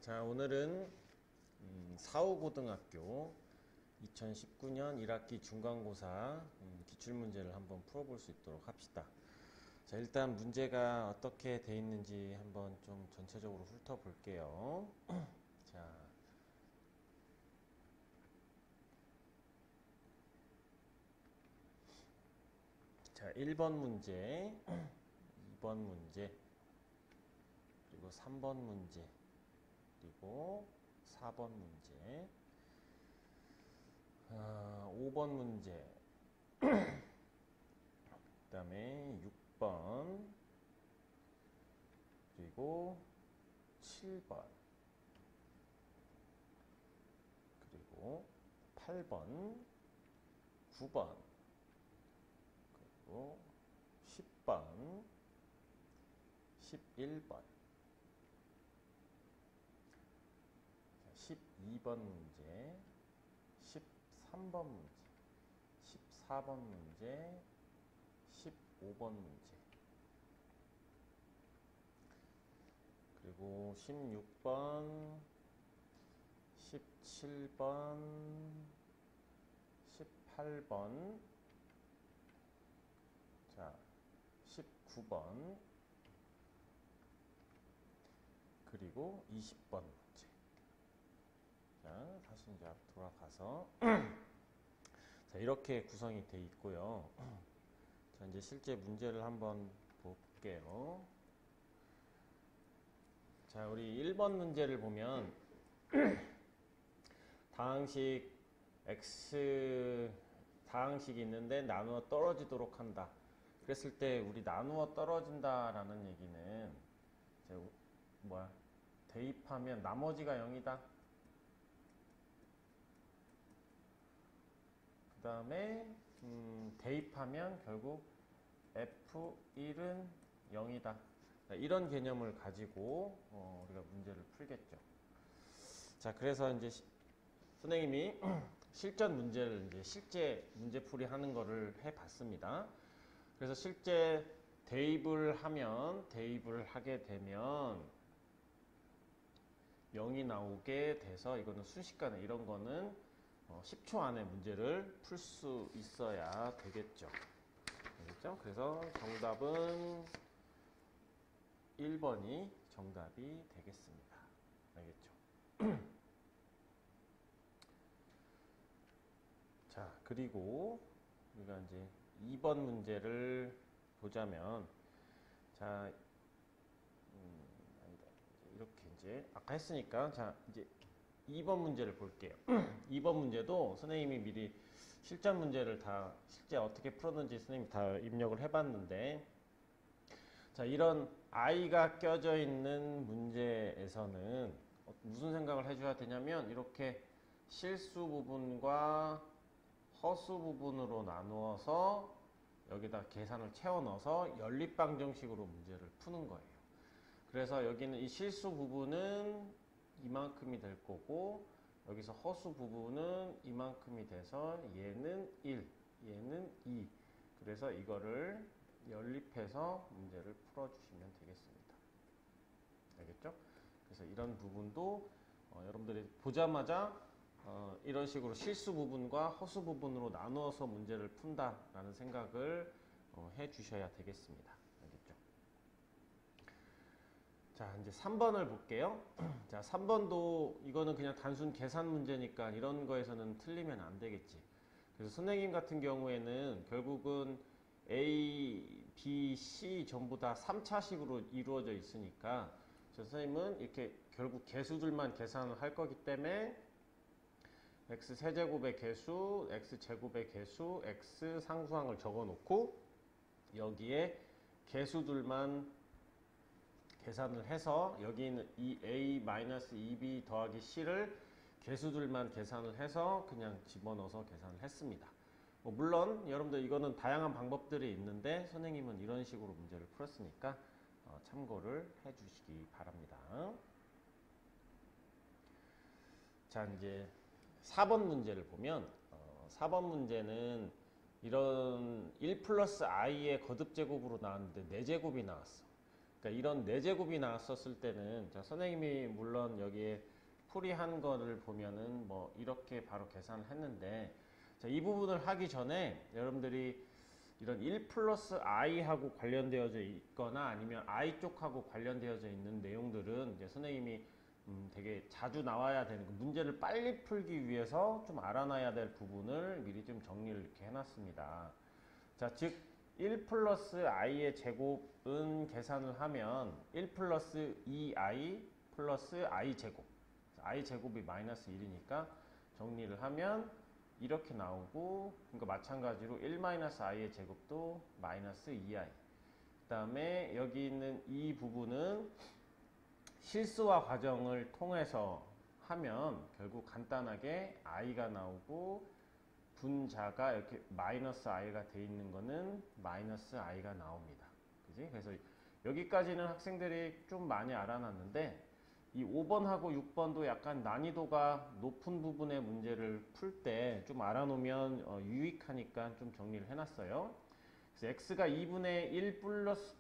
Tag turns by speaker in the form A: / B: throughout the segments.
A: 자, 오늘은 4호고등학교 2019년 1학기 중간고사 기출문제를 한번 풀어볼 수 있도록 합시다. 자, 일단 문제가 어떻게 돼 있는지 한번 좀 전체적으로 훑어볼게요. 자, 자, 1번 문제, 2번 문제, 그리고 3번 문제, 그리고 4번 문제, 5번 문제, 그 다음에 6번, 그리고 7번, 그리고 8번, 9번, 그리고 10번, 11번, 12번 문제, 13번 문제, 14번 문제, 15번 문제, 그리고 16번, 17번, 18번, 자, 19번, 그리고 20번 문제. 자, 다시 이제 앞 돌아가서 자, 이렇게 구성이 돼 있고요. 자, 이제 실제 문제를 한번 볼게요. 자, 우리 1번 문제를 보면 다항식 x 다항식이 있는데 나누어 떨어지도록 한다. 그랬을 때 우리 나누어 떨어진다라는 얘기는 이제 대입하면 나머지가 0이다. 그 다음에 대입하면 결국 F1은 0이다. 이런 개념을 가지고 우리가 문제를 풀겠죠. 자, 그래서 이제 선생님이 실전 문제를 이제 실제 문제풀이 하는 거를 해 봤습니다. 그래서 실제 대입을 하게 되면 0이 나오게 돼서 이거는 순식간에 이런 거는 10초 안에 문제를 풀 수 있어야 되겠죠. 알겠죠? 그래서 정답은 1번이 정답이 되겠습니다. 알겠죠? 자, 그리고 우리가 이제 2번 문제를 보자면, 자, 아니다. 이렇게 이제 아까 했으니까, 자, 이제 2번 문제를 볼게요. 2번 문제도 선생님이 미리 실전 문제를 다 실제 어떻게 풀었는지 선생님이 다 입력을 해봤는데, 자, 이런 i가 껴져 있는 문제에서는 무슨 생각을 해줘야 되냐면 이렇게 실수 부분과 허수 부분으로 나누어서 여기다 계산을 채워 넣어서 연립방정식으로 문제를 푸는 거예요. 그래서 여기는 이 실수 부분은 이만큼이 될 거고 여기서 허수 부분은 이만큼이 돼서 얘는 1, 얘는 2. 그래서 이거를 연립해서 문제를 풀어주시면 되겠습니다. 알겠죠? 그래서 이런 부분도 여러분들이 보자마자 이런 식으로 실수 부분과 허수 부분으로 나누어서 문제를 푼다라는 생각을 해 주셔야 되겠습니다. 알겠죠? 자, 이제 3번을 볼게요. 자, 3번도 이거는 그냥 단순 계산 문제니까 이런 거에서는 틀리면 안 되겠지. 그래서 선생님 같은 경우에는 결국은 A, B, C 전부 다 3차식으로 이루어져 있으니까 선생님은 이렇게 결국 개수들만 계산을 할 거기 때문에 x 세제곱의 개수, x 제곱의 개수, x 상수항을 적어 놓고 여기에 개수들만 계산을 해서 여기 있는 이 a-2b 더하기 c를 개수들만 계산을 해서 그냥 집어넣어서 계산을 했습니다. 물론 여러분들 이거는 다양한 방법들이 있는데 선생님은 이런 식으로 문제를 풀었으니까 참고를 해 주시기 바랍니다. 자, 이제 4번 문제를 보면 4번 문제는 이런 1 플러스 i의 거듭제곱으로 나왔는데 4제곱이 나왔어. 그러니까 이런 4제곱이 나왔었을 때는 자, 선생님이 물론 여기에 풀이한 거를 보면은 뭐 이렇게 바로 계산을 했는데 자, 이 부분을 하기 전에 여러분들이 이런 1 플러스 i하고 관련되어져 있거나 아니면 i 쪽하고 관련되어져 있는 내용들은 이제 선생님이 되게 자주 나와야 되는 문제를 빨리 풀기 위해서 좀 알아놔야 될 부분을 미리 좀 정리를 이렇게 해놨습니다. 자, 즉 1 플러스 i의 제곱은 계산을 하면 1 플러스 2i 플러스 i 제곱 i 제곱이 마이너스 1이니까 정리를 하면 이렇게 나오고 그러니까 마찬가지로 1 마이너스 i의 제곱도 마이너스 2i 그 다음에 여기 있는 이 부분은 실수와 과정을 통해서 하면 결국 간단하게 i가 나오고 분자가 이렇게 마이너스 i가 돼 있는 거는 마이너스 i가 나옵니다. 그지? 그래서 여기까지는 학생들이 좀 많이 알아놨는데 이 5번하고 6번도 약간 난이도가 높은 부분의 문제를 풀 때 좀 알아놓으면 유익하니까 좀 정리를 해놨어요. 그래서 x가 2분의 1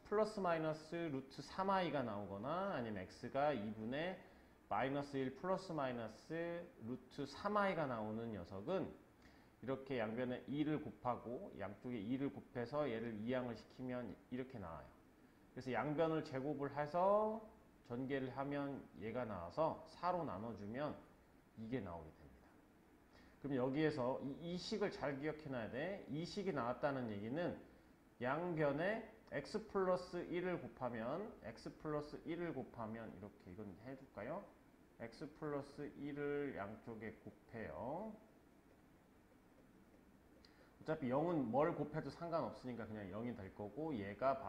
A: 플러스 마이너스 루트 3i가 나오거나 아니면 x가 2분의 마이너스 1 플러스 마이너스 루트 3i가 나오는 녀석은 이렇게 양변에 2를 곱하고 양쪽에 2를 곱해서 얘를 이항을 시키면 이렇게 나와요. 그래서 양변을 제곱을 해서 전개를 하면 얘가 나와서 4로 나눠주면 이게 나오게 됩니다. 그럼 여기에서 이 식을 잘 기억해 놔야 돼. 이 식이 나왔다는 얘기는 양변에 x 플러스 1을 곱하면 이렇게 이건 해둘까요? x 플러스 1을 양쪽에 곱해요. 어차피 0은 뭘 곱해도 상관없으니까 그냥 0이 될 거고 얘가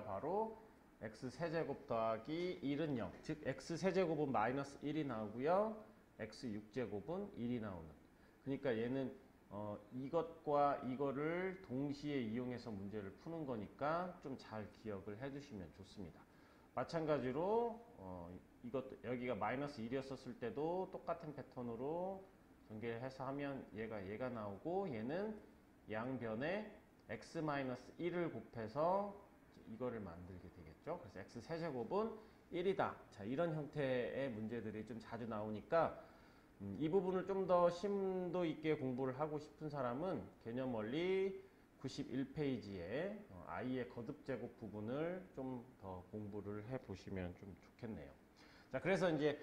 A: 바로 x 세제곱 더하기 1은 0. 즉 x 세제곱은 마이너스 1이 나오고요. x 6제곱은 1이 나오는. 그러니까 얘는 이것과 이거를 동시에 이용해서 문제를 푸는 거니까 좀 잘 기억을 해 두시면 좋습니다. 마찬가지로 이것도 여기가 마이너스 1이었을 때도 똑같은 패턴으로 전개를 해서 하면 얘가 나오고 얘는 양변에 x-1을 곱해서 이거를 만들게 되겠죠. 그래서 x 세제곱은 1이다. 자, 이런 형태의 문제들이 좀 자주 나오니까 이 부분을 좀 더 심도 있게 공부를 하고 싶은 사람은 개념 원리 91페이지에 i의 거듭 제곱 부분을 좀 더 공부를 해 보시면 좀 좋겠네요. 자, 그래서 이제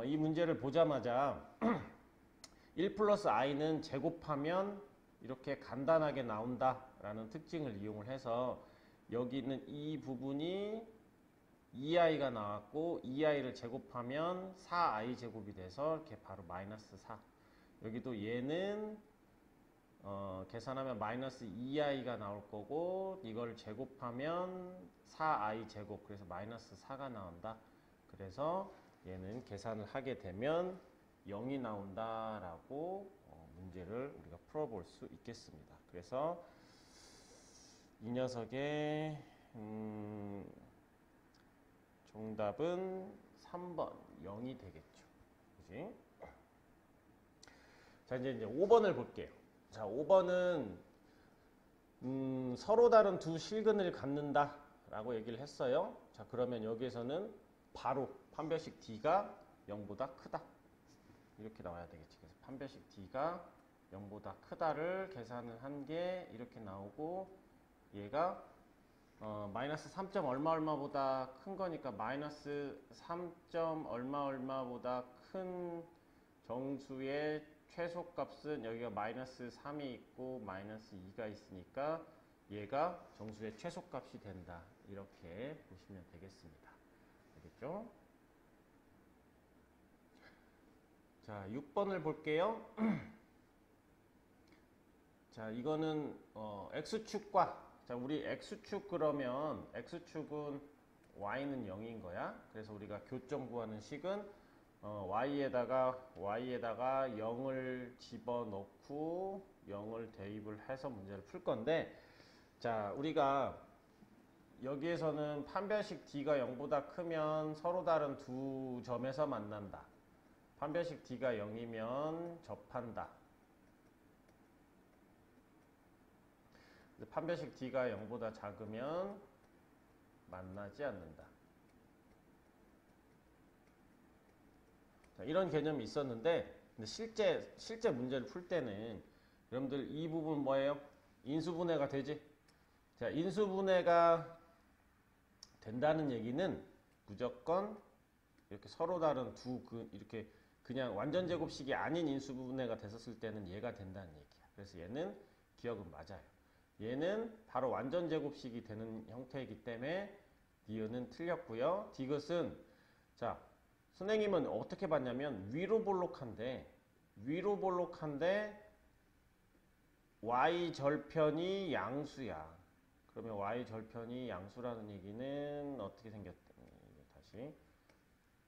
A: 이 문제를 보자마자 1 플러스 i는 제곱하면 이렇게 간단하게 나온다라는 특징을 이용을 해서 여기 있는 이 부분이 2i가 나왔고 2i를 제곱하면 4i 제곱이 돼서 이렇게 바로 마이너스 4. 여기도 얘는 계산하면 마이너스 2i가 나올 거고 이걸 제곱하면 4i 제곱 그래서 마이너스 4가 나온다. 그래서 얘는 계산을 하게 되면 0이 나온다라고 문제를 우리가 풀어볼 수 있겠습니다. 그래서 이 녀석의 정답은 3번 0이 되겠죠. 그지? 자, 이제 5번을 볼게요. 자, 5번은 서로 다른 두 실근을 갖는다 라고 얘기를 했어요. 자, 그러면 여기에서는 바로 판별식 D가 0보다 크다 이렇게 나와야 되겠지. 그래서 판별식 D가 0보다 크다를 계산을 한 게 이렇게 나오고 얘가 마이너스 3점 얼마보다 큰 거니까 마이너스 3점 얼마보다 큰 정수의 최소값은 여기가 마이너스 3이 있고 마이너스 2가 있으니까 얘가 정수의 최소값이 된다. 이렇게 보시면 되겠습니다. 알겠죠? 자, 6번을 볼게요. 자, 이거는 x축과 자, 우리 x축 그러면 x축은 y는 0인 거야. 그래서 우리가 교점 구하는 식은 y에다가 0을 집어넣고 0을 대입을 해서 문제를 풀 건데 자, 우리가 여기에서는 판별식 D가 0보다 크면 서로 다른 두 점에서 만난다. 판별식 D가 0이면 접한다. 판별식 D가 0보다 작으면 만나지 않는다. 자, 이런 개념이 있었는데 근데 실제 문제를 풀 때는 여러분들 이 부분 뭐예요? 인수분해가 되지? 자, 인수분해가 된다는 얘기는 무조건 이렇게 서로 다른 이렇게 그냥 완전 제곱식이 아닌 인수분해가 됐었을 때는 얘가 된다는 얘기야. 그래서 얘는 기억은 맞아요. 얘는 바로 완전 제곱식이 되는 형태이기 때문에 니은은 틀렸고요. 디귿은 자, 선생님은 어떻게 봤냐면 위로 볼록한데 y 절편이 양수야. 그러면 y 절편이 양수라는 얘기는 어떻게 생겼다? 다시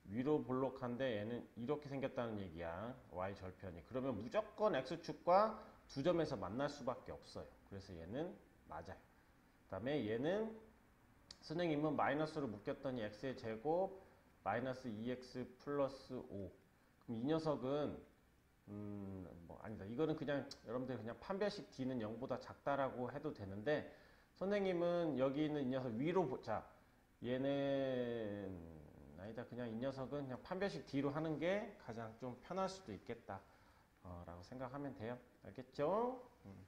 A: 위로 볼록한데 얘는 이렇게 생겼다는 얘기야. y 절편이. 그러면 무조건 x축과 두 점에서 만날 수밖에 없어요. 그래서 얘는 맞아요. 그 다음에 얘는 선생님은 마이너스로 묶였더니 x의 제곱 마이너스 2x 플러스 5. 그럼 이 녀석은 뭐 아니다. 이거는 그냥 여러분들 그냥 판별식 d는 0보다 작다라고 해도 되는데 선생님은 여기 있는 이 녀석 위로 자 얘는 아니다. 그냥 이 녀석은 그냥 판별식 d로 하는 게 가장 좀 편할 수도 있겠다 라고 생각하면 돼요. 알겠죠?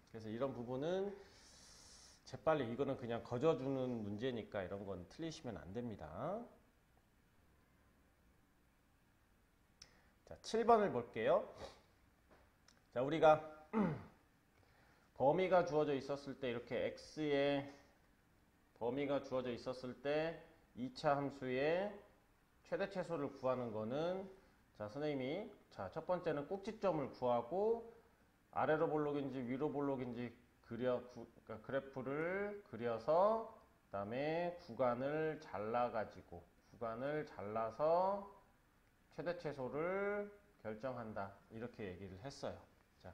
A: 그래서 이런 부분은 재빨리 이거는 그냥 거저주는 문제니까 이런 건 틀리시면 안 됩니다. 자, 7번을 볼게요. 자, 우리가 범위가 주어져 있었을 때 이렇게 x의 범위가 주어져 있었을 때 2차 함수의 최대 최소를 구하는 거는 자, 선생님이 자, 첫 번째는 꼭지점을 구하고 아래로 볼록인지 위로 볼록인지 그러니까 그래프를 그려서 그다음에 구간을 잘라서 최대 최소를 결정한다. 이렇게 얘기를 했어요. 자,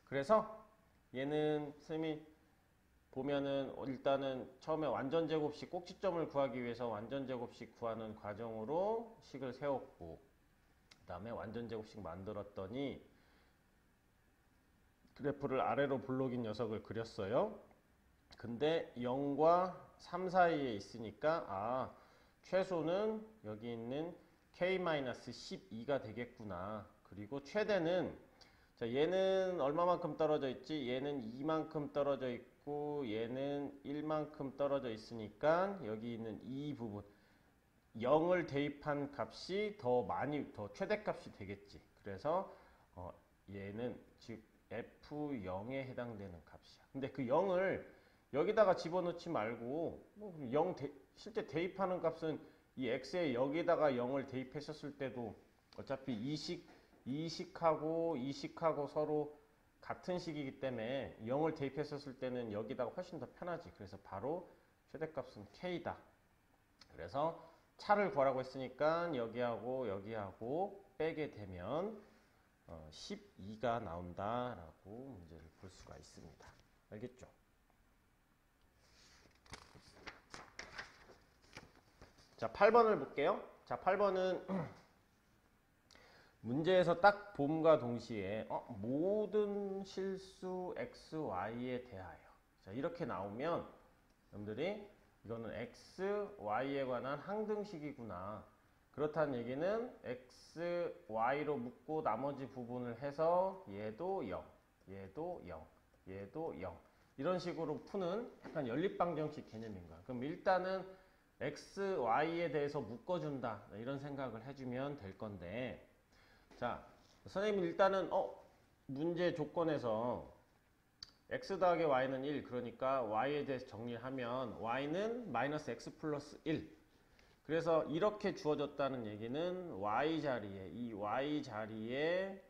A: 그래서 얘는 선생님이 보면은 일단은 처음에 완전 제곱식 꼭지점을 구하기 위해서 완전 제곱식 구하는 과정으로 식을 세웠고 그 다음에 완전 제곱식 만들었더니 그래프를 아래로 볼록인 녀석을 그렸어요. 근데 0과 3 사이에 있으니까 최소는 여기 있는 k-12가 되겠구나. 그리고 최대는 자, 얘는 얼마만큼 떨어져 있지? 얘는 2만큼 떨어져 있고 얘는 1만큼 떨어져 있으니까 여기 있는 이 부분 0을 대입한 값이 더 최대값이 되겠지. 그래서 얘는 즉 F0에 해당되는 값이야. 근데 그 0을 여기다가 집어넣지 말고 실제 대입하는 값은 이 x에 여기다가 0을 대입했었을 때도 어차피 이식하고 서로 같은 식이기 때문에 0을 대입했었을 때는 여기다가 훨씬 더 편하지. 그래서 바로 최대값은 k다. 그래서 차를 구하라고 했으니까 여기하고 빼게 되면 12가 나온다라고 문제를 볼 수가 있습니다. 알겠죠? 자, 8번을 볼게요. 자, 8번은 문제에서 딱 봄과 동시에 모든 실수 x, y에 대하여 자, 이렇게 나오면 여러분들이 이거는 x, y에 관한 항등식이구나. 그렇다는 얘기는 x, y로 묶고 나머지 부분을 해서 얘도 0, 얘도 0, 얘도 0 이런 식으로 푸는 약간 연립방정식 개념인 거야. 그럼 일단은 x, y에 대해서 묶어준다 이런 생각을 해주면 될 건데 자, 선생님 일단은 문제 조건에서 x 더하기 y는 1 그러니까 y에 대해서 정리를 하면 y는 마이너스 x 플러스 1 그래서 이렇게 주어졌다는 얘기는 y 자리에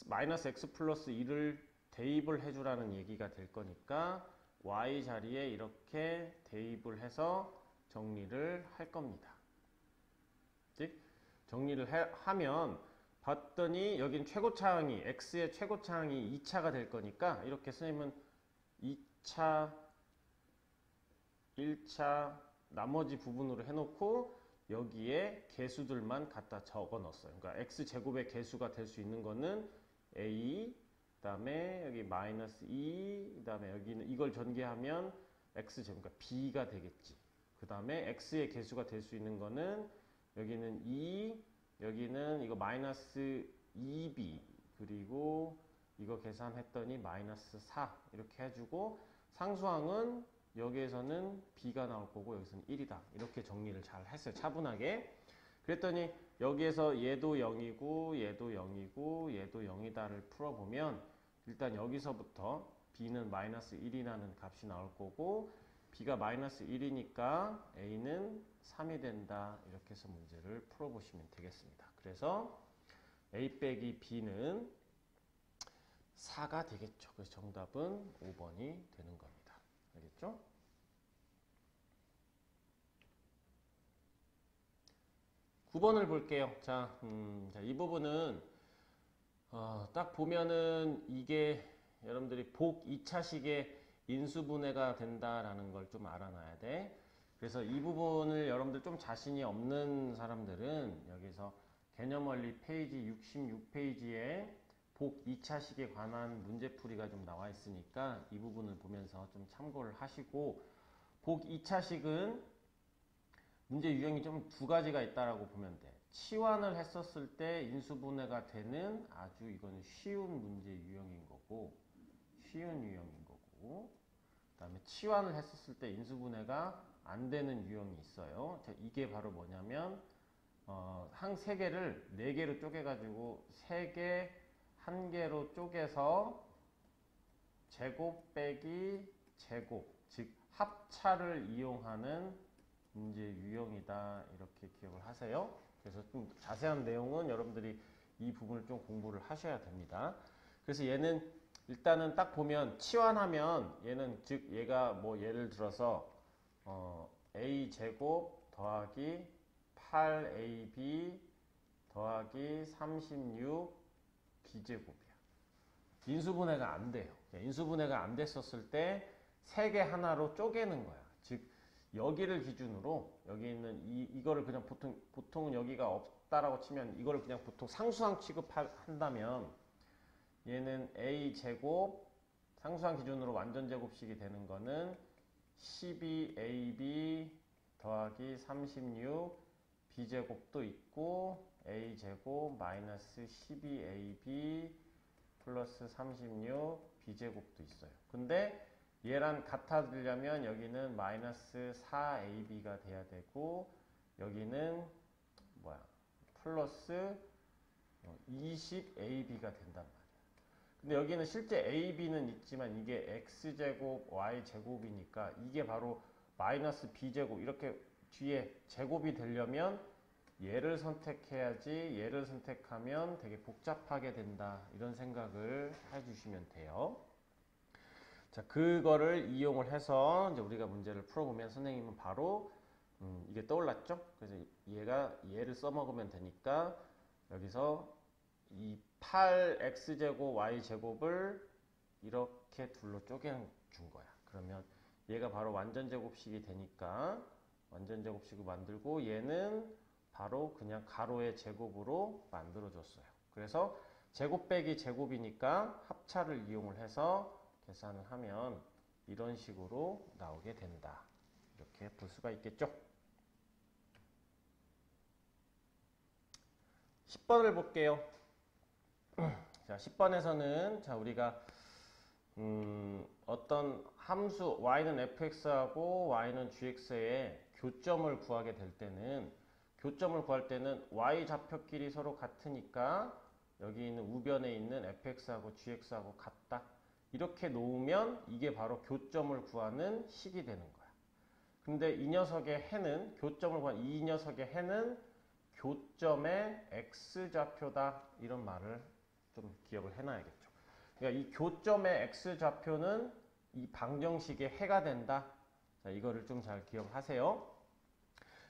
A: 마이너스 x 플러스 1을 대입을 해주라는 얘기가 될 거니까 y 자리에 이렇게 대입을 해서 정리를 할 겁니다. 정리를 하면 봤더니 여긴 최고차항이 x의 최고차항이 2차가 될 거니까 이렇게 선생님은 2차, 1차 나머지 부분으로 해놓고 여기에 개수들만 갖다 적어 넣었어요. 그러니까 x제곱의 개수가 될 수 있는 거는 a 그 다음에 여기 마이너스 2 그 다음에 여기는 이걸 전개하면 x제곱 그러니까 b가 되겠지. 그 다음에 x의 개수가 될 수 있는 거는 여기는 2, 여기는 이거 마이너스 2b, 그리고 이거 계산했더니 마이너스 4 이렇게 해주고, 상수항은 여기에서는 b가 나올 거고 여기서는 1이다. 이렇게 정리를 잘 했어요. 차분하게. 그랬더니 여기에서 얘도 0이고 얘도 0이고 얘도 0이다를 풀어보면 일단 여기서부터 b는 마이너스 1이라는 값이 나올 거고, b가 마이너스 1이니까 a는 3이 된다. 이렇게 해서 문제를 풀어보시면 되겠습니다. 그래서 a 빼기 b는 4가 되겠죠. 그래서 정답은 5번이 되는 겁니다. 알겠죠? 구 9번을 볼게요. 자, 이 부분은 딱 보면은 이게 여러분들이 복 2차식의 인수분해가 된다라는 걸 좀 알아놔야 돼. 그래서 이 부분을 여러분들 좀 자신이 없는 사람들은 여기서 개념원리 페이지 66페이지에 복 2차식에 관한 문제풀이가 좀 나와 있으니까 이 부분을 보면서 좀 참고를 하시고, 복 2차식은 문제 유형이 좀 두 가지가 있다라고 보면 돼. 치환을 했었을 때 인수분해가 되는 아주 이거는 쉬운 문제 유형인 거고, 쉬운 유형인 거고, 그 다음에 치환을 했었을 때 인수분해가 안 되는 유형이 있어요. 이게 바로 뭐냐면 항 3개를 4개로 쪼개가지고 3개 1개로 쪼개서 제곱 빼기 제곱, 즉 합차를 이용하는 문제 유형이다. 이렇게 기억을 하세요. 그래서 좀 자세한 내용은 여러분들이 이 부분을 좀 공부를 하셔야 됩니다. 그래서 얘는 일단은 딱 보면 치환하면 얘는, 즉 얘가 뭐 예를 들어서 a 제곱 더하기 8ab 더하기 36 b제곱이야. 인수분해가 안 돼요. 인수분해가 안 됐었을 때 3개 하나로 쪼개는 거야. 즉 여기를 기준으로 여기 있는 이거를 그냥 보통은 여기가 없다라고 치면 이거를 그냥 보통 상수항 취급한다면 얘는 a 제곱, 상수항 기준으로 완전 제곱식이 되는 거는 12ab 더하기 36 b제곱도 있고, a 제곱 마이너스 12ab 플러스 36 b제곱도 있어요. 근데 얘랑 같아지려면 여기는 마이너스 4ab가 돼야 되고, 여기는 뭐야 플러스 20ab가 된단 말이야. 근데 여기는 실제 ab는 있지만 이게 x제곱 y제곱이니까 이게 바로 마이너스 b제곱, 이렇게 뒤에 제곱이 되려면 얘를 선택해야지, 얘를 선택하면 되게 복잡하게 된다. 이런 생각을 해주시면 돼요. 자, 그거를 이용을 해서 이제 우리가 문제를 풀어보면 선생님은 바로 이게 떠올랐죠? 그래서 얘를 써먹으면 되니까 여기서 이 8x제곱 y제곱을 이렇게 둘로 쪼개준 거야. 그러면 얘가 바로 완전제곱식이 되니까 완전제곱식을 만들고, 얘는 바로 그냥 가로의 제곱으로 만들어줬어요. 그래서 제곱 빼기 제곱이니까 합차를 이용을 해서 계산을 하면 이런 식으로 나오게 된다. 이렇게 볼 수가 있겠죠. 10번을 볼게요. 자, 10번에서는 자, 우리가 어떤 함수 y는 fx하고 y는 gx의 교점을 구하게 될 때는, 교점을 구할 때는 y 좌표끼리 서로 같으니까 여기 있는 우변에 있는 fx하고 gx하고 같다. 이렇게 놓으면 이게 바로 교점을 구하는 식이 되는 거야. 근데 이 녀석의 해는, 교점을 구한 이 녀석의 해는 교점의 x좌표다. 이런 말을 좀 기억을 해놔야겠죠. 그러니까 이 교점의 x좌표는 이 방정식의 해가 된다. 자, 이거를 좀 잘 기억하세요.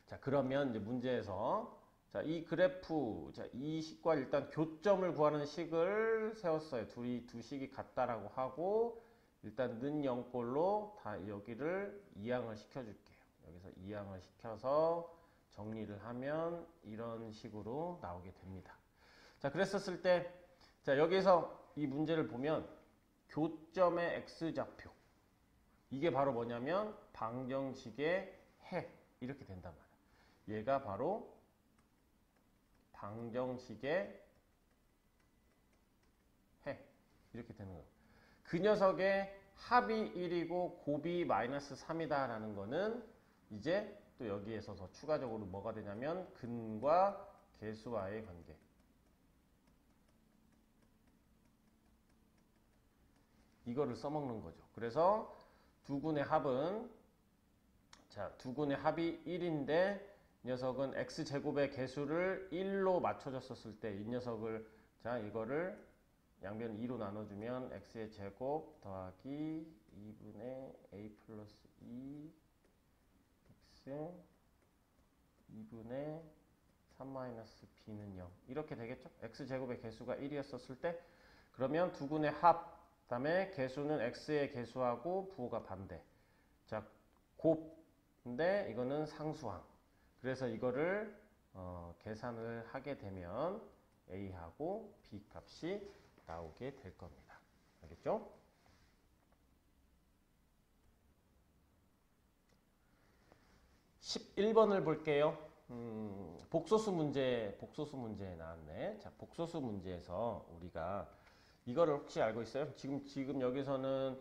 A: 자, 그러면 이제 문제에서 자, 이 그래프, 자, 이 식과 일단 교점을 구하는 식을 세웠어요. 두 식이 같다라고 하고, 일단 는 0꼴로 다 여기를 이항을 시켜줄게요. 여기서 이항을 시켜서 정리를 하면 이런 식으로 나오게 됩니다. 자, 그랬었을 때, 자, 여기서 이 문제를 보면 교점의 x좌표, 이게 바로 뭐냐면 방정식의 해. 이렇게 된단 말이야. 얘가 바로 방정식의 해. 이렇게 되는 거야. 그 녀석의 합이 1이고 곱이 마이너스 3이다 라는 거는 이제 또 여기에서 더 추가적으로 뭐가 되냐면 근과 개수와의 관계. 이거를 써먹는 거죠. 그래서 두근의 합은 두근의 합이 1인데 이 녀석은 x제곱의 개수를 1로 맞춰줬었을 때 이 녀석을 이거를 양변 2로 나눠주면 x의 제곱 더하기 2분의 a 플러스 2 x 2분의 3 마이너스 b는 0 이렇게 되겠죠? x제곱의 개수가 1이었었을 때 그러면 두근의 합 그 다음에 개수는 x의 개수하고 부호가 반대. 자, 곱인데 이거는 상수항. 그래서 이거를 계산을 하게 되면 a하고 b 값이 나오게 될 겁니다. 알겠죠? (11번을) 볼게요. 복소수 문제 나왔네. 자, 복소수 문제에서 우리가 이거를 혹시 알고 있어요? 지금 여기서는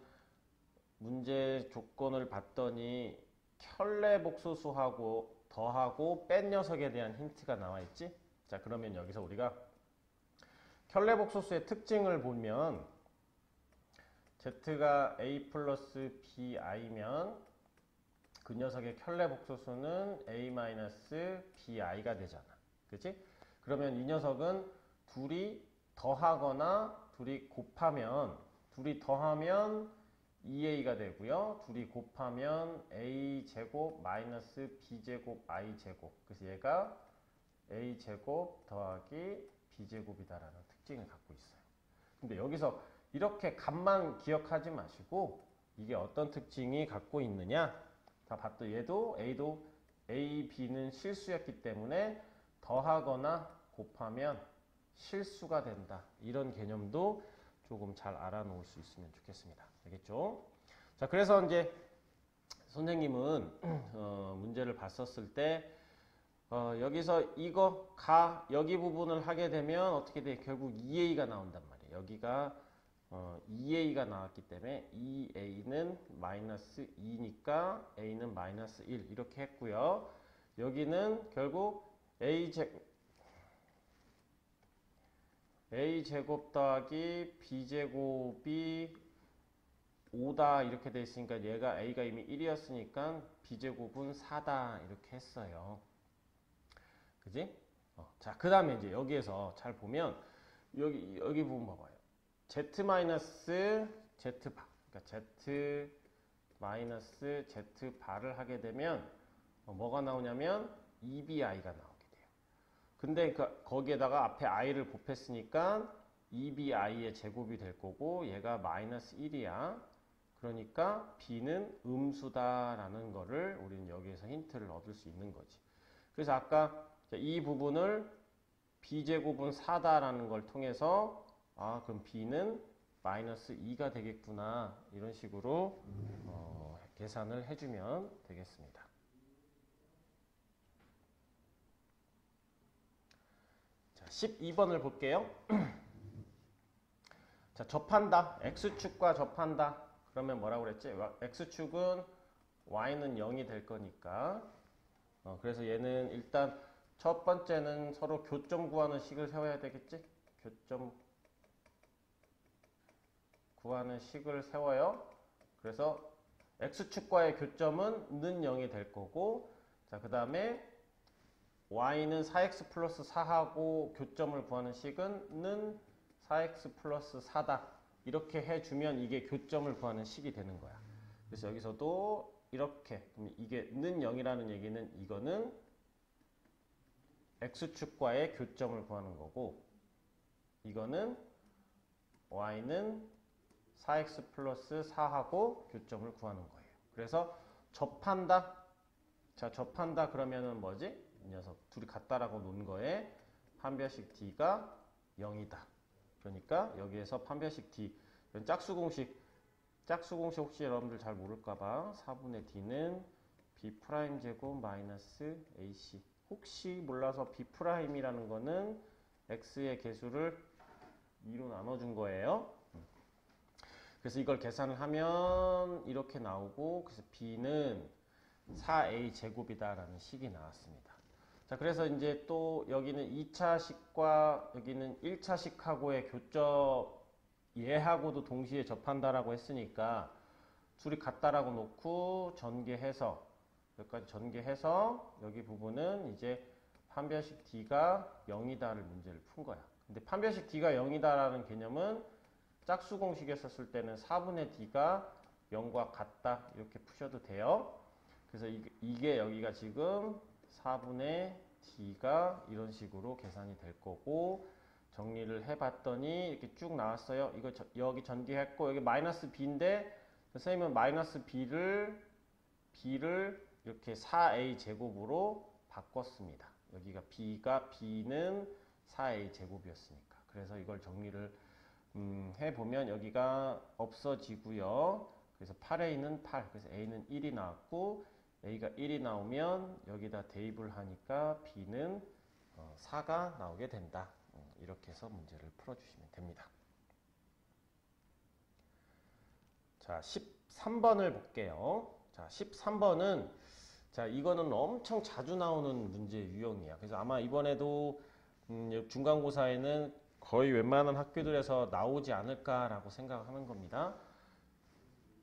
A: 문제 조건을 봤더니 켤레 복소수하고 더하고 뺀 녀석에 대한 힌트가 나와 있지? 자, 그러면 여기서 우리가 켤레 복소수의 특징을 보면 z가 a 플러스 bi면 그 녀석의 켤레 복소수는 a 마이너스 bi가 되잖아. 그치? 그러면 이 녀석은 둘이 더하거나 둘이 더하면 2a가 되고요. 둘이 곱하면 a제곱 마이너스 b제곱 i제곱. 그래서 얘가 a제곱 더하기 b제곱이다라는 특징을 갖고 있어요. 근데 여기서 이렇게 값만 기억하지 마시고 이게 어떤 특징이 갖고 있느냐? 다 봤더 얘도 a, b는 실수였기 때문에 더하거나 곱하면 실수가 된다. 이런 개념도 조금 잘 알아놓을 수 있으면 좋겠습니다. 알겠죠? 자, 그래서 이제 선생님은 문제를 봤었을 때 여기서 이거 여기 부분을 하게 되면 어떻게 돼? 결국 2a가 나온단 말이에요. 여기가 2a가 나왔기 때문에 2a는 마이너스 2니까 a는 마이너스 1 이렇게 했고요. 여기는 결국 a제곱 더하기 b제곱이 5다 이렇게 돼 있으니까 a가 이미 1이었으니까 b제곱은 4다 이렇게 했어요. 그지? 자, 그 다음에 이제 여기에서 잘 보면 여기 부분 봐봐요. z 마이너스 z 바, 그러니까 z 마이너스 z 바를 하게 되면 뭐가 나오냐면 2bi가 나오게 돼요. 근데 거기에다가 앞에 i를 곱했으니까 2bi의 제곱이 될 거고 얘가 마이너스 1이야. 그러니까 b는 음수다라는 거를 우리는 여기에서 힌트를 얻을 수 있는 거지. 그래서 아까 이 부분을 b제곱은 4다라는 걸 통해서 그럼 b는 마이너스 2가 되겠구나 이런 식으로 계산을 해주면 되겠습니다. 자, 12번을 볼게요. 자, 접한다. x축과 접한다. 그러면 뭐라고 그랬지? x축은 y는 0이 될 거니까 그래서 얘는 일단 첫 번째는 서로 교점 구하는 식을 세워야 되겠지? 교점 구하는 식을 세워요. 그래서 x축과의 교점은 는 0이 될 거고 자, 그 다음에 y는 4x 플러스 4하고 교점을 구하는 식은 는 4x 플러스 4다. 이렇게 해주면 이게 교점을 구하는 식이 되는 거야. 그래서 여기서도 이렇게 그럼 이게 는 0이라는 얘기는 이거는 x축과의 교점을 구하는 거고 이거는 y는 4x 플러스 4하고 교점을 구하는 거예요. 그래서 접한다. 자, 접한다 그러면은 뭐지? 이 녀석 둘이 같다라고 놓은 거에 판별식 d가 0이다. 그러니까 여기에서 판별식 d 짝수공식 혹시 여러분들 잘 모를까봐 4분의 d는 B 프라임 제곱 마이너스 AC. 혹시 몰라서 B 프라임이라는 거는 X의 개수를 2로 나눠준 거예요. 그래서 이걸 계산을 하면 이렇게 나오고, 그래서 B는 4A 제곱이다라는 식이 나왔습니다. 자, 그래서 이제 또 여기는 2차식과 여기는 1차식하고의 교접, 얘하고도 동시에 접한다라고 했으니까 둘이 같다라고 놓고 전개해서, 여기까지 전개해서 여기 부분은 이제 판별식 D가 0이다를 문제를 푼 거야. 근데 판별식 D가 0이다라는 개념은 짝수 공식에 썼을 때는 4분의 D가 0과 같다 이렇게 푸셔도 돼요. 그래서 이게 여기가 지금 4분의 D가 이런 식으로 계산이 될 거고, 정리를 해봤더니 이렇게 쭉 나왔어요. 이거 여기 전개했고, 여기 마이너스 B인데 선생님은 마이너스 B를 이렇게 4A 제곱으로 바꿨습니다. 여기가 B는 4A 제곱이었으니까. 그래서 이걸 정리를 해보면 여기가 없어지고요. 그래서 8A는 8, 그래서 A는 1이 나왔고, A가 1이 나오면 여기다 대입을 하니까 B는 4가 나오게 된다. 이렇게 해서 문제를 풀어주시면 됩니다. 자, 13번을 볼게요. 자, 13번은, 자, 이거는 엄청 자주 나오는 문제 유형이야. 그래서 아마 이번에도 중간고사에는 거의 웬만한 학교들에서 나오지 않을까라고 생각하는 겁니다.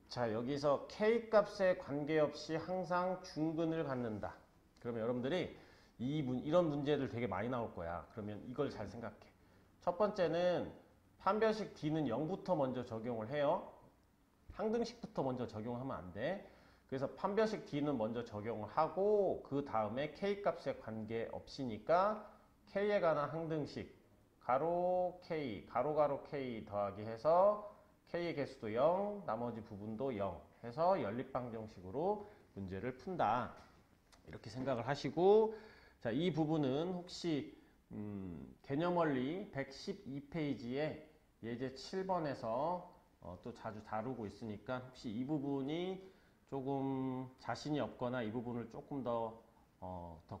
A: 자, 여기서 K값에 관계없이 항상 중근을 갖는다. 그러면 여러분들이 이런 문제들 되게 많이 나올 거야. 그러면 이걸 잘 생각해. 첫 번째는 판별식 D는 0부터 먼저 적용을 해요. 항등식부터 먼저 적용하면 안 돼. 그래서 판별식 D는 먼저 적용을 하고, 그 다음에 K값에 관계없이니까 K에 관한 항등식 가로 K, 가로 K 더하기 해서 K의 개수도 0, 나머지 부분도 0 해서 연립방정식으로 문제를 푼다. 이렇게 생각을 하시고, 자, 이 부분은 혹시 개념원리 112페이지에 예제 7번에서 또 자주 다루고 있으니까 혹시 이 부분이 조금 자신이 없거나 이 부분을 조금 더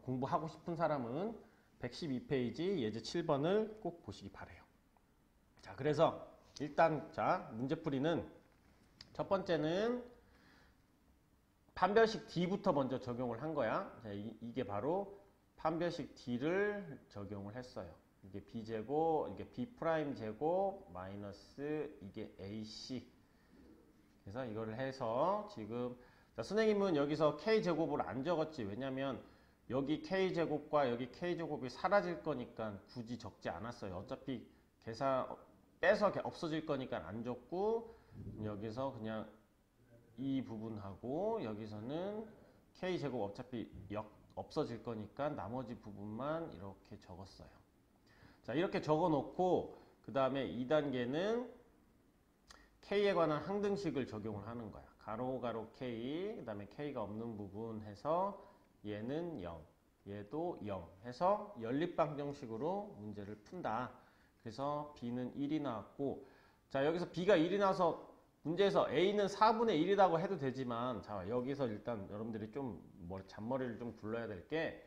A: 공부하고 싶은 사람은 112페이지 예제 7번을 꼭 보시기 바래요. 자, 그래서 일단 자, 문제풀이는 첫 번째는 판별식 D부터 먼저 적용을 한 거야. 자, 이게 바로 판별식 D를 적용을 했어요. 이게 B제곱, 이게 B'제곱 마이너스 이게 AC. 그래서 이거를 해서 지금, 자, 선생님은 여기서 K제곱을 안 적었지. 왜냐면 여기 K제곱과 여기 K제곱이 사라질 거니까 굳이 적지 않았어요. 어차피 계산 빼서 없어질 거니까 안 적고, 여기서 그냥 이 부분하고 여기서는 K제곱 어차피 없어질 거니까 나머지 부분만 이렇게 적었어요. 자, 이렇게 적어 놓고 그 다음에 2단계는 K에 관한 항등식을 적용을 하는 거야. 가로 K, 그 다음에 K가 없는 부분 해서 얘는 0, 얘도 0 해서 연립방정식으로 문제를 푼다. 그래서 B는 1이 나왔고, 자, 여기서 B가 1이 나와서 문제에서 A는 4분의 1이라고 해도 되지만, 자, 여기서 일단 여러분들이 좀 잔머리를 좀 굴러야 될 게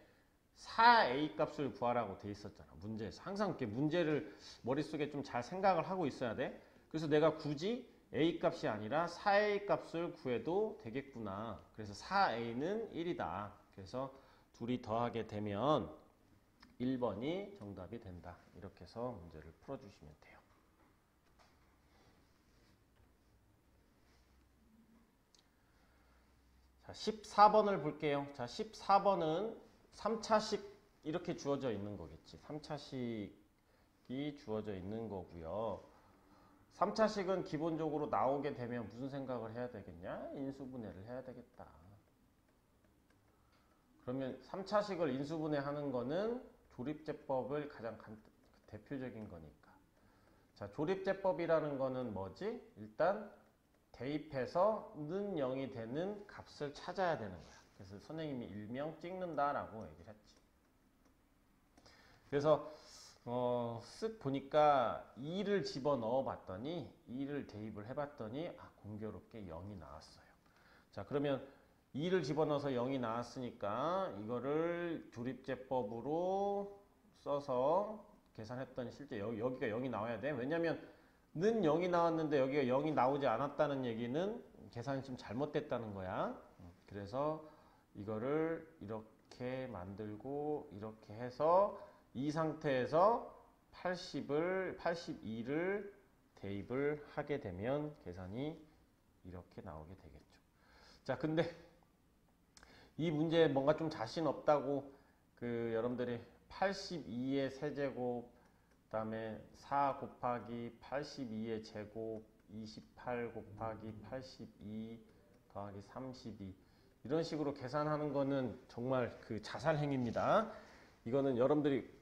A: 4A 값을 구하라고 돼 있었잖아. 문제에서. 항상 이렇게 문제를 머릿속에 좀 잘 생각을 하고 있어야 돼. 그래서 내가 굳이 A 값이 아니라 4A 값을 구해도 되겠구나. 그래서 4A는 1이다. 그래서 둘이 더하게 되면 1번이 정답이 된다. 이렇게 해서 문제를 풀어주시면 돼요. 자, 14번을 볼게요. 자, 14번은 3차식 이렇게 주어져 있는 거겠지. 3차식이 주어져 있는 거고요. 3차식은 기본적으로 나오게 되면 무슨 생각을 해야 되겠냐? 인수분해를 해야 되겠다. 그러면 3차식을 인수분해하는 거는 조립제법을 가장 대표적인 거니까. 자, 조립제법이라는 거는 뭐지? 일단 대입해서 는 0이 되는 값을 찾아야 되는 거야. 그래서 선생님이 일명 찍는다라고 얘기를 했지. 그래서 쓱 보니까 2를 집어넣어 봤더니 2를 대입을 해봤더니 공교롭게 0이 나왔어요. 자, 그러면 2를 집어넣어서 0이 나왔으니까 이거를 조립제법으로 써서 계산했더니 실제 여기가 0이 나와야 돼. 왜냐면 는 0이 나왔는데 여기가 0이 나오지 않았다는 얘기는 계산이 좀 잘못됐다는 거야. 그래서 이거를 이렇게 만들고 이렇게 해서 이 상태에서 82를 대입을 하게 되면 계산이 이렇게 나오게 되겠죠. 자, 근데 이 문제에 뭔가 좀 자신 없다고 여러분들이 82의 세제곱 그다음에 4 곱하기 82의 제곱 28 곱하기 82 더하기 32 이런 식으로 계산하는 거는 정말 자살행위입니다. 이거는 여러분들이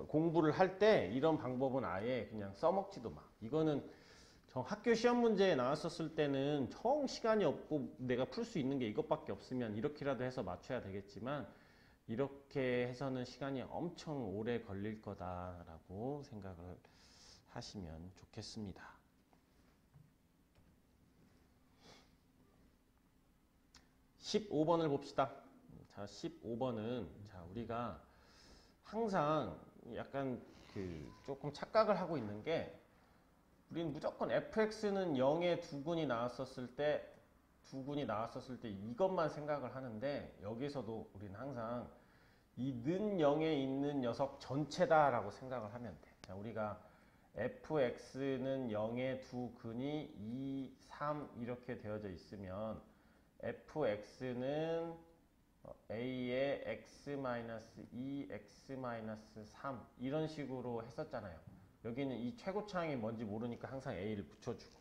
A: 공부를 할 때 이런 방법은 아예 그냥 써먹지도 마. 이거는 학교 시험 문제에 나왔었을 때는 정 시간이 없고 내가 풀 수 있는 게 이것밖에 없으면 이렇게라도 해서 맞춰야 되겠지만 이렇게 해서는 시간이 엄청 오래 걸릴 거다라고 생각을 하시면 좋겠습니다. 15번을 봅시다. 자, 15번은 우리가 항상 약간 조금 착각을 하고 있는 게 우리는 무조건 fx는 0의 두근이 나왔었을 때 이것만 생각을 하는데 여기서도 우리는 항상 이 는 0에 있는 녀석 전체다라고 생각을 하면 돼. 자, 우리가 fx는 0의 두 근이 2, 3 이렇게 되어져 있으면 fx는 a의 x-2, x-3 이런 식으로 했었잖아요. 여기는 이 최고차항이 뭔지 모르니까 항상 a를 붙여주고.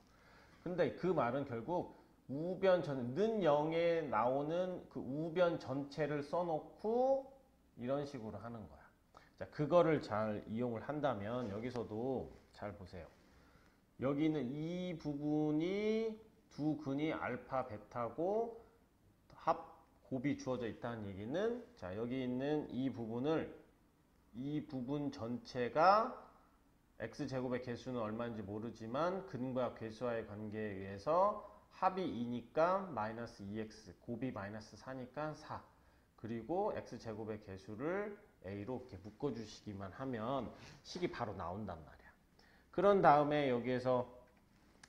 A: 근데 그 말은 결국 는 0에 나오는 그 우변 전체를 써놓고 이런 식으로 하는 거야. 자, 그거를 잘 이용을 한다면 여기서도 잘 보세요. 여기는 이 부분이 두 근이 알파, 베타고 곱이 주어져 있다는 얘기는 자, 여기 있는 이 부분 전체가 x제곱의 개수는 얼마인지 모르지만 근과 괴수와의 관계에 의해서 합이 2니까 마이너스 2x, 곱이 마이너스 4니까 4. 그리고 x제곱의 개수를 a로 이렇게 묶어주시기만 하면 식이 바로 나온단 말이야. 그런 다음에 여기에서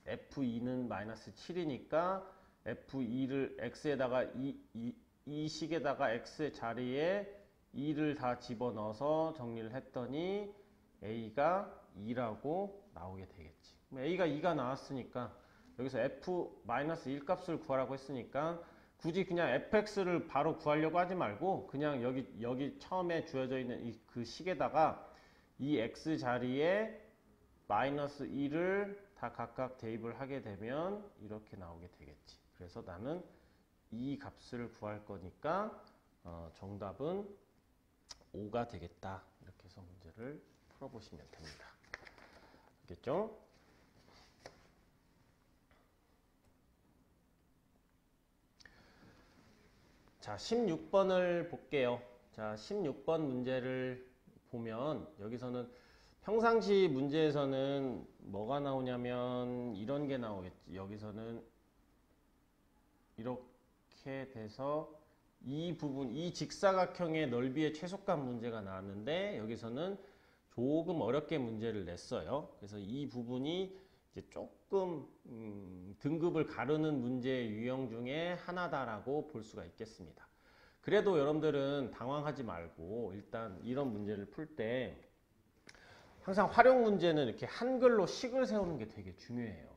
A: f2는 마이너스 7이니까 f2를 x에다가 이 식에다가 x의 자리에 2를 다 집어넣어서 정리를 했더니 a가 2라고 나오게 되겠지. a가 2가 나왔으니까 여기서 f-1 값을 구하라고 했으니까 굳이 그냥 fx를 바로 구하려고 하지 말고 그냥 여기 처음에 주어져 있는 그 식에다가 이 x 자리에 마이너스 1을 다 각각 대입을 하게 되면 이렇게 나오게 되겠지. 그래서 나는 이 값을 구할 거니까 정답은 5가 되겠다. 이렇게 해서 문제를 풀어보시면 됩니다. 알겠죠? 자, 16번을 볼게요. 자, 16번 문제를 보면 여기서는 평상시 문제에서는 뭐가 나오냐면 이런 게 나오겠지. 여기서는 이렇게 돼서 이 부분, 이 직사각형의 넓이의 최소값 문제가 나왔는데 여기서는 조금 어렵게 문제를 냈어요. 그래서 이 부분이 이제 조금 등급을 가르는 문제의 유형 중에 하나다라고 볼 수가 있겠습니다. 그래도 여러분들은 당황하지 말고 일단 이런 문제를 풀 때 항상 활용 문제는 이렇게 한글로 식을 세우는 게 되게 중요해요.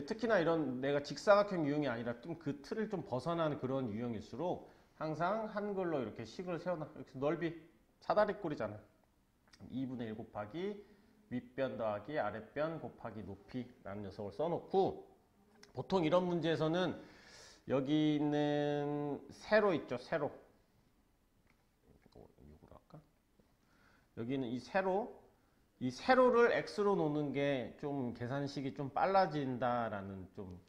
A: 특히나 이런 내가 직사각형 유형이 아니라 좀 그 틀을 좀 벗어나는 그런 유형일수록 항상 한글로 이렇게 식을 세워놔. 이렇게 넓이 사다리꼴이잖아. 2분의 1 곱하기 윗변 더하기 아랫변 곱하기 높이라는 녀석을 써놓고 보통 이런 문제에서는 여기 있는 세로 있죠. 세로. 이거로 할까? 여기는 이 세로를 x로 놓는 게 좀 계산식이 좀 빨라진다라는 좀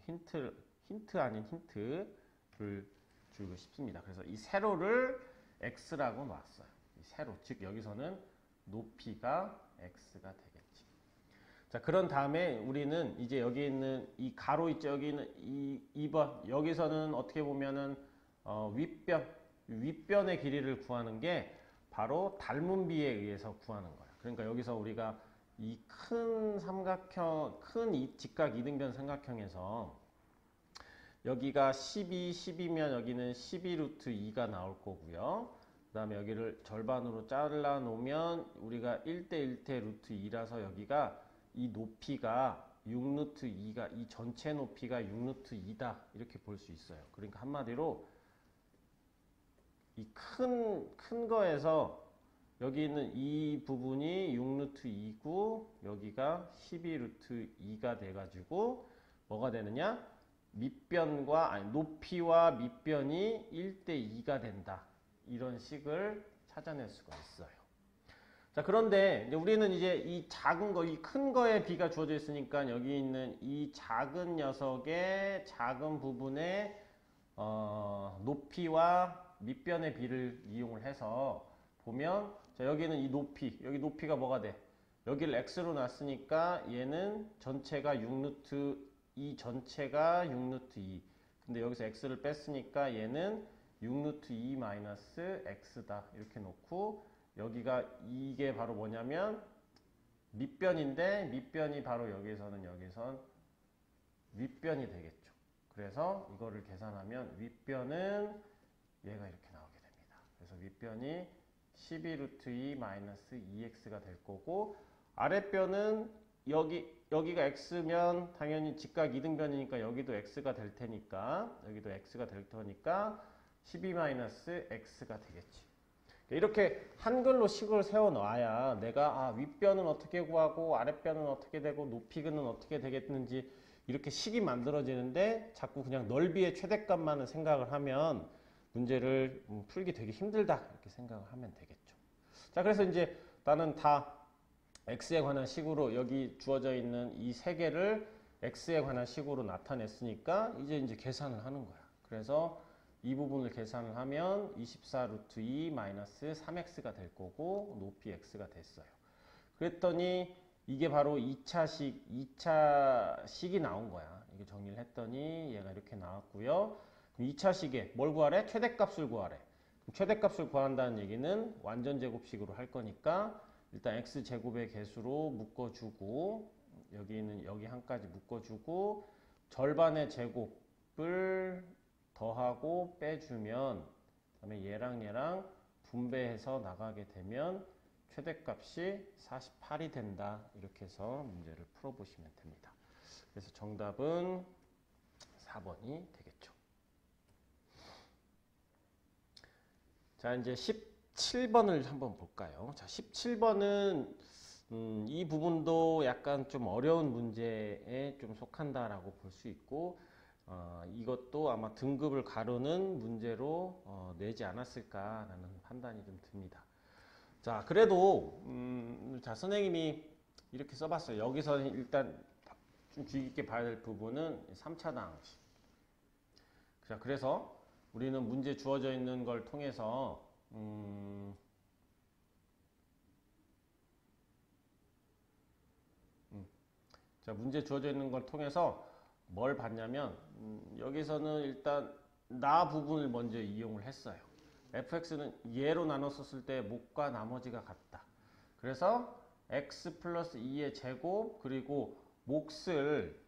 A: 힌트 아닌 힌트를 주고 싶습니다. 그래서 이 세로를 x라고 놨어요. 이 세로, 즉 여기서는 높이가 x가 되겠지. 자, 그런 다음에 우리는 이제 여기 있는 이 가로 있죠. 여기 있는 이 2번. 여기서는 어떻게 보면은 윗변의 길이를 구하는 게 바로 닮은 비에 의해서 구하는 거야. 그러니까 여기서 우리가 이 큰 삼각형, 큰 직각 이등변 삼각형에서 여기가 12, 10이면 여기는 12 루트 2가 나올 거고요. 그 다음에 여기를 절반으로 잘라 놓으면 우리가 1대 1대 루트 2라서 여기가 이 높이가 6 루트 2가, 이 전체 높이가 6 루트 2다. 이렇게 볼 수 있어요. 그러니까 한마디로 이 큰 거에서 여기 있는 이 부분이 6 루트 2고 여기가 12 루트 2가 돼가지고 뭐가 되느냐? 높이와 밑변이 1대 2가 된다. 이런 식을 찾아낼 수가 있어요. 자, 그런데 이제 우리는 이제 이 작은 거, 이 큰 거에 비가 주어져 있으니까 여기 있는 이 작은 녀석의 작은 부분에 높이와 밑변의 비를 이용을 해서 보면, 자, 여기는 이 높이, 여기 높이가 뭐가 돼? 여기를 x로 놨으니까 얘는 전체가 6루트 2 전체가 6루트 2. 근데 여기서 x를 뺐으니까 얘는 6루트 2 마이너스 x다. 이렇게 놓고 여기가 이게 바로 뭐냐면 밑변인데 밑변이 바로 여기선 윗변이 되겠죠. 그래서 이거를 계산하면 윗변은 얘가 이렇게 나오게 됩니다. 그래서 윗변이 12 루트 2 마이너스 2x가 될 거고, 아랫변은 여기가 x면 당연히 직각 이등변이니까 여기도 x가 될 테니까 12 마이너스 x가 되겠지. 이렇게 한글로 식을 세워 놔야 내가 윗변은 어떻게 구하고 아랫변은 어떻게 되고 높이는 어떻게 되겠는지 이렇게 식이 만들어지는데, 자꾸 그냥 넓이의 최대값만을 생각을 하면 문제를 풀기 되게 힘들다 이렇게 생각을 하면 되겠죠. 자, 그래서 이제 나는 다 x에 관한 식으로 여기 주어져 있는 이 세 개를 x에 관한 식으로 나타냈으니까 이제 계산을 하는 거야. 그래서 이 부분을 계산을 하면 24 루트 2 마이너스 3x가 될 거고 높이 x가 됐어요. 그랬더니 이게 바로 2차식이 나온 거야. 이게 정리를 했더니 얘가 이렇게 나왔고요. 그럼 2차식에 뭘 구하래? 최대값을 구하래. 그럼 최대값을 구한다는 얘기는 완전 제곱식으로 할 거니까 일단 x제곱의 개수로 묶어주고 여기는 여기 한까지 묶어주고 절반의 제곱을 더하고 빼주면 그다음에 얘랑 분배해서 나가게 되면 최대값이 48이 된다. 이렇게 해서 문제를 풀어보시면 됩니다. 그래서 정답은 4번이 되겠죠. 자, 이제 17번을 한번 볼까요? 자, 17번은 이 부분도 약간 좀 어려운 문제에 좀 속한다라고 볼 수 있고, 이것도 아마 등급을 가르는 문제로 내지 않았을까라는 판단이 좀 듭니다. 자, 그래도 자, 선생님이 이렇게 써봤어요. 여기서 일단 좀 주의 깊게 봐야 될 부분은 3차당 항식. 자, 그래서 우리는 문제 주어져 있는 걸 통해서 자, 문제 주어져 있는 걸 통해서 뭘 봤냐면 여기서는 일단 나 부분을 먼저 이용을 했어요. fx는 얘로 나눴었을 때 목과 나머지가 같다. 그래서 x 플러스 2의 제곱 그리고 몫을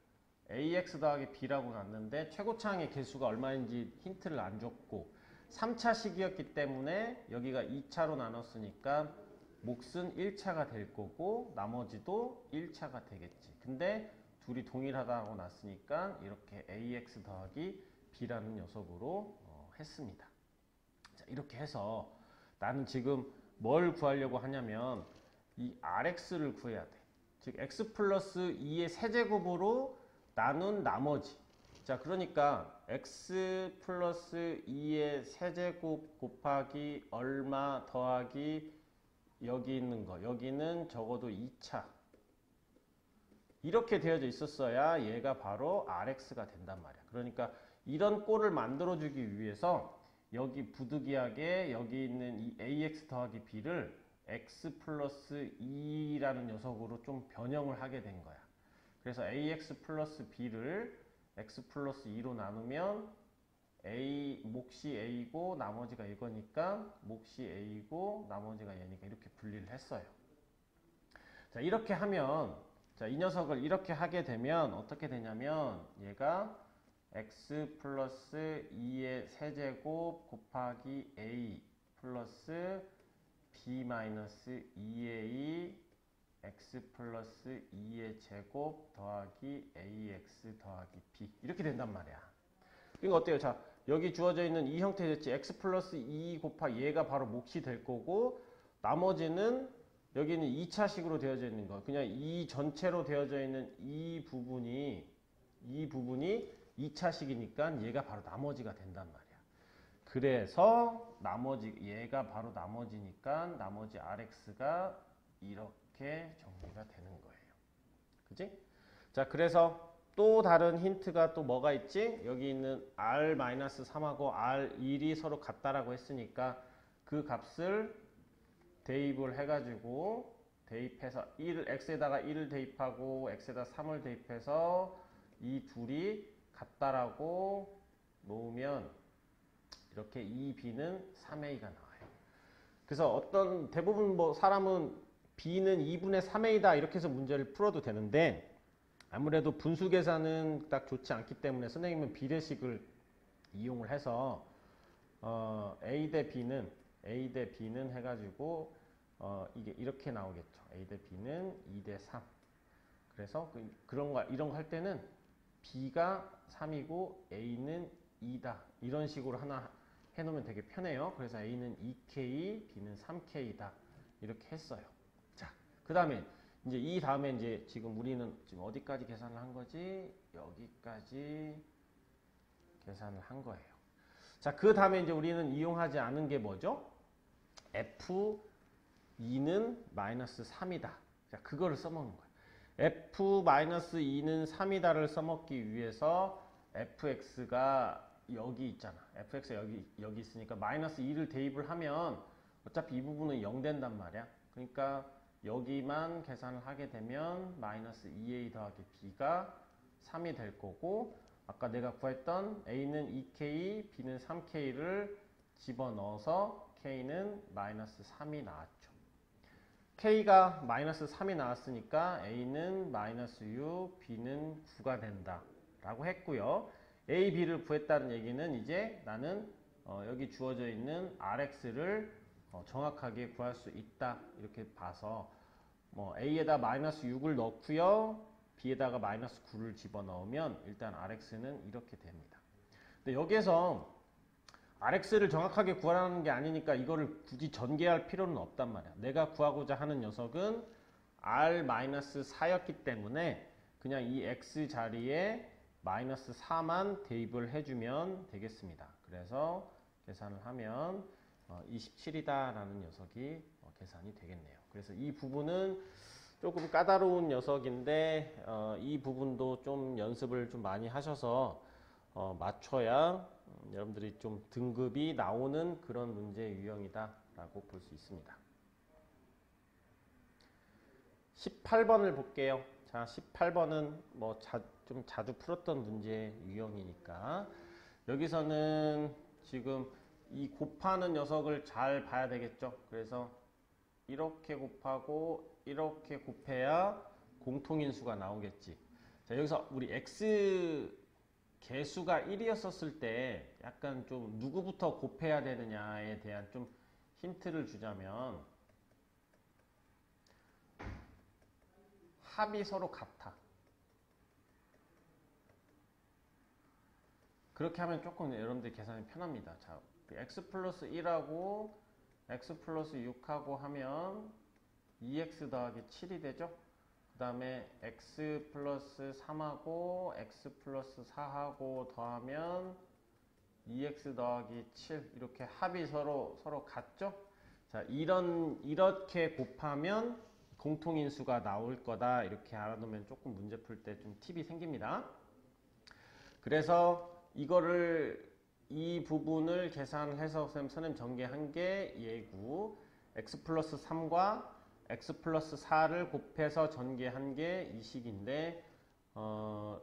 A: ax 더하기 b라고 놨는데 최고차항의 개수가 얼마인지 힌트를 안 줬고 3차식이었기 때문에 여기가 2차로 나눴으니까 몫은 1차가 될 거고 나머지도 1차가 되겠지. 근데 둘이 동일하다고 놨으니까 이렇게 ax 더하기 b라는 녀석으로 했습니다. 자, 이렇게 해서 나는 지금 뭘 구하려고 하냐면 이 rx를 구해야 돼. 즉 x 플러스 2의 세제곱으로 나눈 나머지. 자, 그러니까 x 플러스 2의 세제곱 곱하기 얼마 더하기 여기 있는 거. 여기는 적어도 2차. 이렇게 되어져 있었어야 얘가 바로 rx가 된단 말이야. 그러니까 이런 꼴을 만들어주기 위해서 여기 부득이하게 여기 있는 이 ax 더하기 b를 x 플러스 2라는 녀석으로 좀 변형을 하게 된 거야. 그래서 ax 플러스 b를 x 플러스 2로 나누면 a 몫이 a고 나머지가 이거니까 몫이 a고 나머지가 얘니까 이렇게 분리를 했어요. 자, 이렇게 하면 자, 이 녀석을 이렇게 하게 되면 어떻게 되냐면 얘가 x 플러스 2의 세제곱 곱하기 a 플러스 b 마이너스 2a x 플러스 2의 제곱 더하기 ax 더하기 b 이렇게 된단 말이야. 그러니까 어때요? 자, 여기 주어져 있는 이 형태 됐지. x 플러스 2 곱하기 얘가 바로 몫이 될 거고 나머지는 여기는 2차식으로 되어져 있는 거. 그냥 이 전체로 되어져 있는 이 부분이 2차식이니까 얘가 바로 나머지가 된단 말이야. 그래서 얘가 바로 나머지니까 나머지 rx가 이렇게 정리가 되는 거예요. 그지? 자, 그래서 또 다른 힌트가 또 뭐가 있지? 여기 있는 r-3하고 r1이 서로 같다라고 했으니까 그 값을 대입을 해가지고 대입해서 x에다가 1을 대입하고 x에다 3을 대입해서 이 둘이 같다라고 놓으면 이렇게 2b는 3a가 나와요. 그래서 어떤 대부분 뭐 사람은 b는 2분의 3a다 이렇게 해서 문제를 풀어도 되는데 아무래도 분수 계산은 딱 좋지 않기 때문에 선생님은 비례식을 이용을 해서 a 대 b는 해가지고 이게 이렇게 나오겠죠. a 대 b는 2 대 3. 그래서 이런 거 할 때는 b가 3이고 a는 2다. 이런 식으로 하나 해놓으면 되게 편해요. 그래서 a는 2k, b는 3k다. 이렇게 했어요. 자, 그 다음에 이 다음에 이제 지금 우리는 지금 어디까지 계산을 한 거지? 여기까지 계산을 한 거예요. 자, 그 다음에 이제 우리는 이용하지 않은 게 뭐죠? f2는 마이너스 3이다. 자, 그거를 써먹는 거예요. f-2는 3이다를 써먹기 위해서 fx가 여기 있잖아. fx가 여기 있으니까 마이너스 2를 대입을 하면 어차피 이 부분은 0 된단 말이야. 그러니까 여기만 계산을 하게 되면 마이너스 2a 더하기 b가 3이 될 거고 아까 내가 구했던 a는 2k, b는 3k를 집어넣어서 k는 마이너스 3이 나왔죠. k가 마이너스 3이 나왔으니까 a는 마이너스 6, b는 9가 된다 라고 했고요. a, b를 구했다는 얘기는 이제 나는 여기 주어져 있는 rx를 정확하게 구할 수 있다 이렇게 봐서 a에다 마이너스 6을 넣고요. b에다가 마이너스 9를 집어넣으면 일단 rx는 이렇게 됩니다. 근데 여기에서 rx를 정확하게 구하라는 게 아니니까 이거를 굳이 전개할 필요는 없단 말이야. 내가 구하고자 하는 녀석은 r-4였기 때문에 그냥 이 x 자리에 마이너스 4만 대입을 해주면 되겠습니다. 그래서 계산을 하면 27이다 라는 녀석이 계산이 되겠네요. 그래서 이 부분은 조금 까다로운 녀석인데 이 부분도 좀 연습을 좀 많이 하셔서 맞춰야 여러분들이 좀 등급이 나오는 그런 문제 유형이다 라고 볼 수 있습니다. 18번을 볼게요. 자, 18번은 뭐 좀 자주 풀었던 문제 유형이니까 여기서는 지금 이 곱하는 녀석을 잘 봐야 되겠죠. 그래서 이렇게 곱하고 이렇게 곱해야 공통인수가 나오겠지. 자, 여기서 우리 x 개수가 1이었을 때 약간 좀 누구부터 곱해야 되느냐에 대한 좀 힌트를 주자면 합이 서로 같아. 그렇게 하면 조금 여러분들 계산이 편합니다. 자, x 플러스 1하고 x 플러스 6하고 하면 2x 더하기 7이 되죠. 그 다음에 x 플러스 3하고 x 플러스 4하고 더하면 2x 더하기 7 이렇게 합이 서로 같죠. 자, 이렇게 곱하면 공통인수가 나올 거다 이렇게 알아두면 조금 문제 풀 때 좀 팁이 생깁니다. 그래서 이 부분을 계산해서 선생님 전개한 게 얘고 x 플러스 3과 x 플러스 4를 곱해서 전개한 게 이 식인데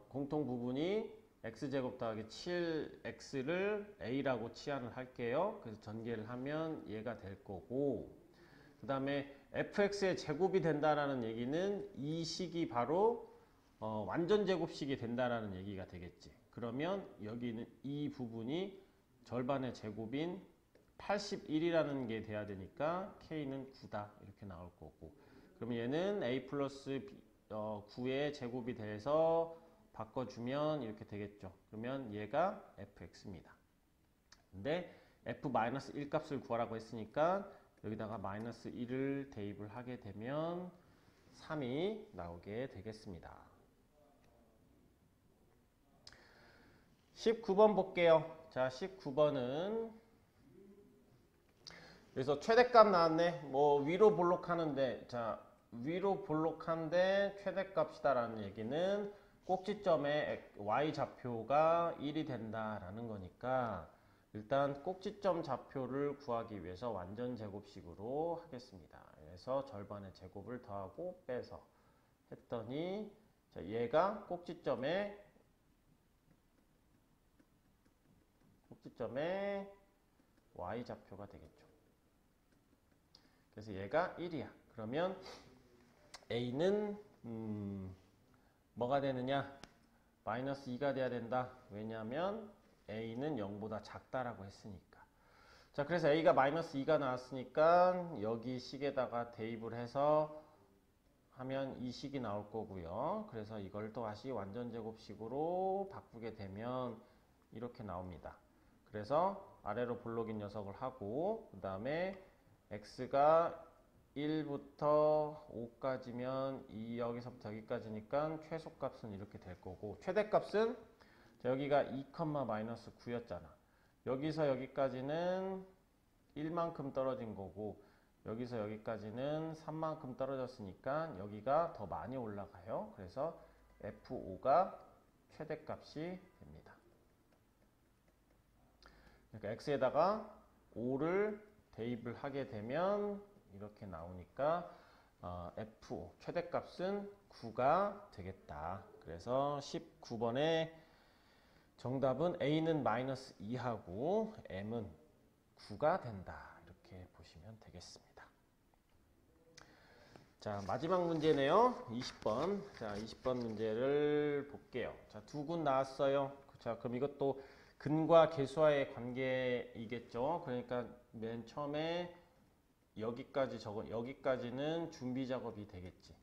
A: 공통 부분이 x제곱 더하기 7x를 a라고 치환을 할게요. 그래서 전개를 하면 얘가 될 거고, 그 다음에 fx의 제곱이 된다라는 얘기는 이 식이 바로 완전 제곱식이 된다라는 얘기가 되겠지. 그러면 여기는 이 부분이 절반의 제곱인 81이라는 게 돼야 되니까 k는 9다 이렇게 나올 거고, 그러면 얘는 a 플러스 9의 제곱이 돼서 바꿔주면 이렇게 되겠죠. 그러면 얘가 fx입니다. 근데 f-1 값을 구하라고 했으니까 여기다가 마이너스 1을 대입을 하게 되면 3이 나오게 되겠습니다. 19번 볼게요. 자, 19번은 그래서 최대값 나왔네. 뭐 위로 볼록하는데, 자, 위로 볼록한데 최대값이다라는 얘기는 꼭지점의 y좌표가 1이 된다라는 거니까 일단 꼭지점 좌표를 구하기 위해서 완전 제곱식으로 하겠습니다. 그래서 절반의 제곱을 더하고 빼서 했더니, 자, 얘가 꼭지점의 y좌표가 되겠죠. 그래서 얘가 1이야. 그러면 a는 뭐가 되느냐? 마이너스 2가 돼야 된다. 왜냐하면 a는 0보다 작다라고 했으니까. 자, 그래서 a가 마이너스 2가 나왔으니까 여기 식에다가 대입을 해서 하면 이 식이 나올 거고요. 그래서 이걸 또 다시 완전 제곱식으로 바꾸게 되면 이렇게 나옵니다. 그래서 아래로 볼록인 녀석을 하고, 그 다음에 x가 1부터 5까지면 여기서부터 여기까지니까 최소값은 이렇게 될 거고, 최대값은 여기가 2, 마이너스 9였잖아. 여기서 여기까지는 1만큼 떨어진 거고, 여기서 여기까지는 3만큼 떨어졌으니까 여기가 더 많이 올라가요. 그래서 F5가 최대값이 됩니다. 그러니까 x에다가 5를 대입을 하게 되면 이렇게 나오니까 F5 최대값은 9가 되겠다. 그래서 19번의 정답은 A는 마이너스 2하고 M은 9가 된다. 이렇게 보시면 되겠습니다. 자, 마지막 문제네요. 20번. 자, 20번 문제를 볼게요. 자, 두 군 나왔어요. 자, 그럼 이것도 근과 계수와의 관계이겠죠. 그러니까 맨 처음에 여기까지는 준비 작업이 되겠지.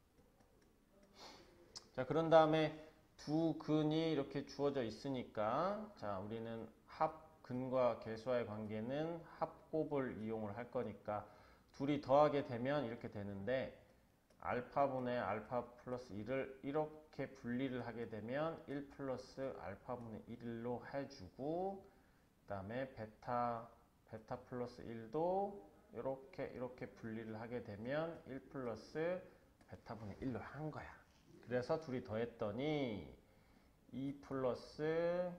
A: 자, 그런 다음에 두 근이 이렇게 주어져 있으니까, 자, 우리는 근과 계수와의 관계는 합곱을 이용을 할 거니까 둘이 더하게 되면 이렇게 되는데, 알파분의 알파 플러스 1을 이렇게 분리를 하게 되면 1 플러스 알파분의 1로 해주고, 그 다음에 베타 플러스 1도 이렇게 분리를 하게 되면 1 플러스 베타분의 1로 한 거야. 그래서 둘이 더했더니 2 플러스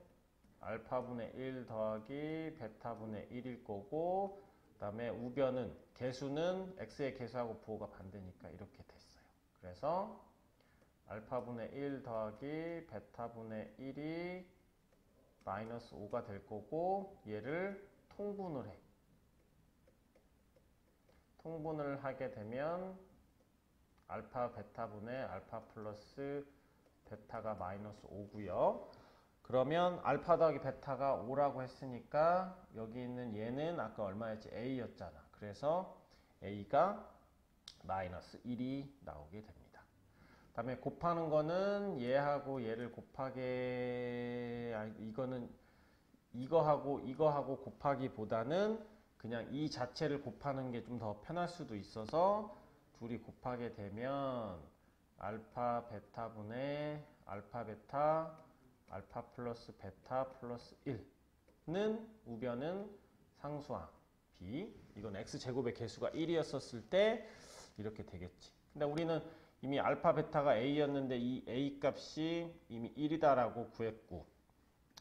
A: 알파분의 1 더하기 베타분의 1일 거고, 그 다음에 우변은 개수는 x의 개수하고 부호가 반대니까 이렇게 됐어요. 그래서 알파분의 1 더하기 베타분의 1이 마이너스 5가 될 거고, 얘를 통분을 해. 통분을 하게 되면 알파 베타분의 알파 플러스 베타가 마이너스 5고요. 그러면 알파 더하기 베타가 5라고 했으니까 여기 있는 얘는 아까 얼마였지? A였잖아. 그래서 A가 마이너스 1이 나오게 됩니다. 그 다음에 곱하는 거는 얘하고 얘를 이거는 이거하고 곱하기보다는 그냥 이 자체를 곱하는 게 좀 더 편할 수도 있어서 둘이 곱하게 되면 알파 베타분의 알파 베타 알파 플러스 베타 플러스 1는 우변은 상수항 B, 이건 x제곱의 개수가 1이었을 때 이렇게 되겠지. 근데 우리는 이미 알파 베타가 A였는데 이 A 값이 이미 1이다라고 구했고,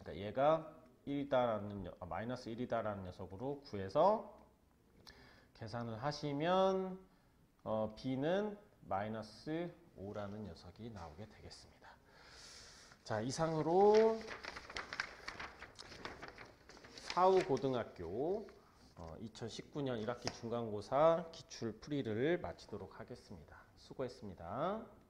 A: 그러니까 얘가 마이너스 1이다라는 녀석으로 구해서 계산을 하시면 B는 마이너스 5라는 녀석이 나오게 되겠습니다. 자, 이상으로 사우고등학교 2019년 1학기 중간고사 기출풀이를 마치도록 하겠습니다. 수고했습니다.